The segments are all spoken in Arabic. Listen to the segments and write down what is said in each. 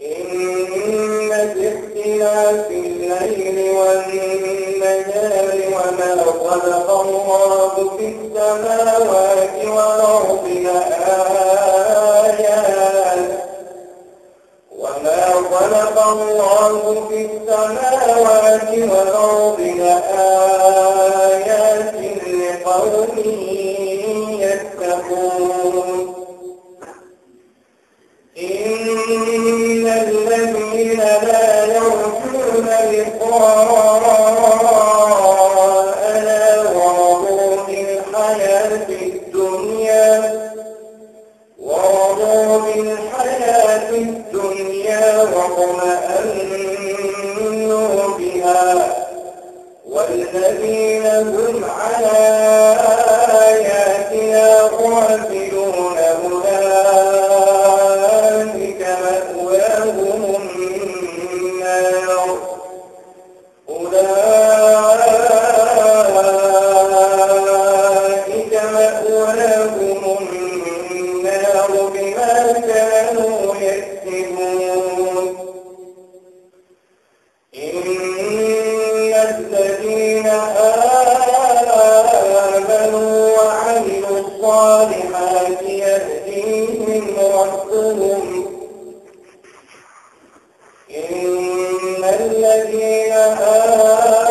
إن في اختلاف الليل والنهار وما خلق الله في السماوات والأرض لآيات لقوم يتقون. إن الذين لا يرجون لقاءنا ورضوا بالحياة الدنيا واطمأنوا بها والذين هم على آياتنا غافلون أولئك مأواهم النار بما كانوا يكسبون. إن الذين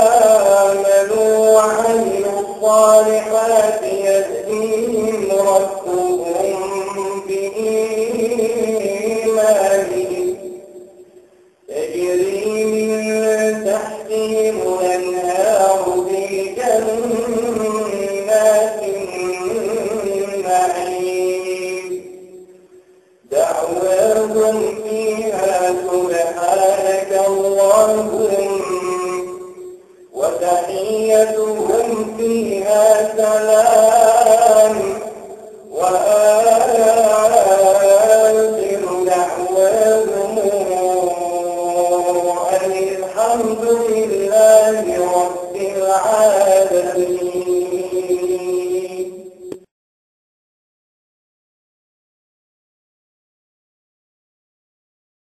آمنوا وعملوا الصالحات يهديهم ربهم بإيمانهم تجري من تحتهم الأنهار في جنات النعيم دعواهم فيها سبحانك اللهم وتحيتهم فيها سلام وآخر